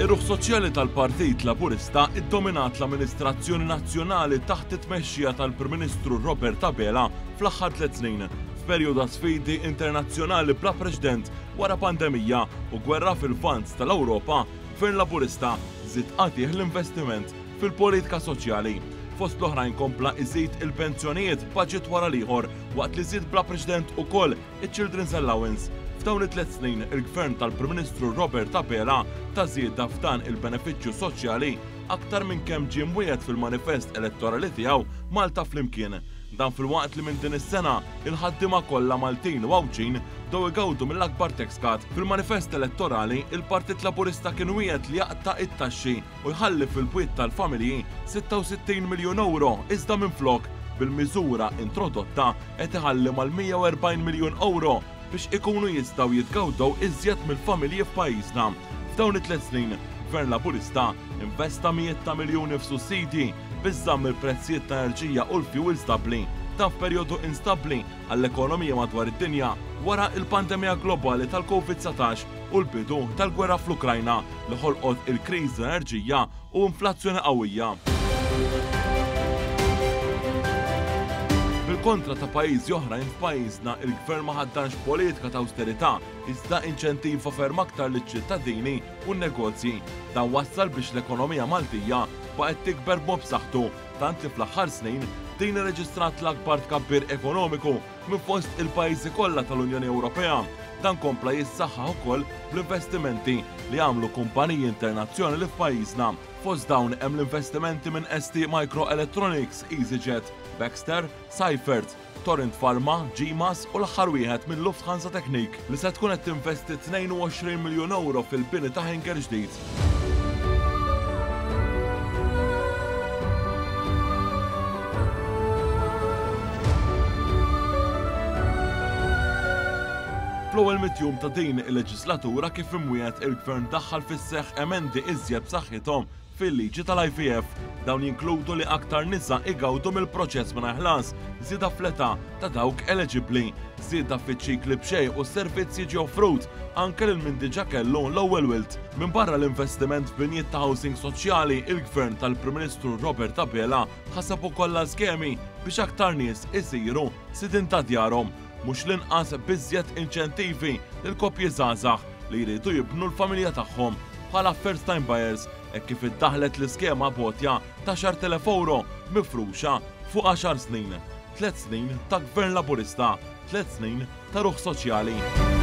Ir-ruħ soċjali tal-Partit Laburista iddominat l-Amministrazzjoni Nazzjonali taħt it-tmexxija tal-Prim Ministru Robert Abela fl-aħħar 3 snin f'perjodu sfidi internazzjonali bla preċedent wara pandemija u gwerra fil-Lvant tal-Ewropa. Gvern Laburista żied qatih l-investiment fil-politika soċjali. Fost l-oħrajn kompla iżid il-pensjonijiet baġit wara l-ieħor waqt li żied bla preċedent ukoll iċ-Children's Allowance. F'dawn it-3 snin il-Gvern tal-Prim Ministru Robert Abela ta' żieda f'dan il-benefiċċju soċjali aktar minn kemm ġie mwiegħed fil-manifest elettorali tiegħu Malta flimkien. Dan fil-waqt li minn din is-sena il-ħaddiema kollha Maltin u Awċin dew igawdu mill-akbar tax cut. Fil-manifest elettorali il-Partit Laburista kien wieħed li jaqta' it-taxxi u jħalli fil-bwiet tal-familji 66 miljun euro iżda minflok bil-miżura introdotta qed iħalli mal-140 miljun euro biex ikunu jistgħu jitgawdew iżjed mill-familji f'pajjiżna. F'dawn it-3 snin, Gvern Laburista investa mijiet ta' miljuni f'sussidji biex żamm il-prezzijiet ta' enerġija u l-fjuwil stabbli. Dan f'perjodu instabbli għall-ekonomija madwar id-dinja wara il-pandemija globali tal-COVID-19 u l-bidu tal-gwerra fl-Ukrajna li ħolqot il-kriżi enerġija u inflazzjoni qawwija. Bil-kontra ta' pajjiżi oħrajn f'pajjiżna il-Gvern ma ħaddanx politika ta' awsterità iżda inċentiva ferm aktar liċ-ċittadini u n-negozji. Dan wassal biex l-ekonomija Maltija baqgħet tikber b'mod b'saħħtu tant li fl-aħħar snin din irreġistrat l-akbar tkabbir ekonomiku minn fost il-pajjiżi kollha tal-Unjoni Ewropea. Dan kompla jissaħħaħ ukoll bl-investimenti li għamlu kumpaniji internazzjonali f'pajjiżna. Fost dawn hemm l-investimenti minn ST Microelectronics, EasyJet, Baxter, Seifert, Torrent Pharma, GMAS u l-aħħar wieħed minn Lufthansa Technik li se tkun qed tinvesti 22 miljun euro fil-bini ta' hangar ġdid. Fl-ewwel mitjum ta' din il-leġislatura kif imwiegħed il-Gvern daħħal fis-seħħ emendi iżjed b'saħħithom fil-liġi tal-IVF. Dawn jinkludu li aktar nisa igawdu mill-proċess mingħajr ħlas, żieda fl-età ta' dawk eligibbli, żieda fiċ-ċikli b'xejn u s-servizzi jiġi offrut anke lil min diġà kellu l-ewwel wild. Minn barra l-investiment f'binjiet ta' housing soċjali, il-Gvern tal-Prim Ministru Robert Abela ħaseb ukoll skemi biex aktar nies isiru sidin ta' djarhom. Mhux l-inqas biżjed inċentivi lil koppji żgħażagħ li jridu jibnu l-familja tagħhom bħala first time buyers hekk kif iddaħlet l-iskema botja ta' 10,000 euro mifruxa fuq 10 snin. 3 snin ta' Gvern Laburista, 3 snin ta' ruħ soċjali.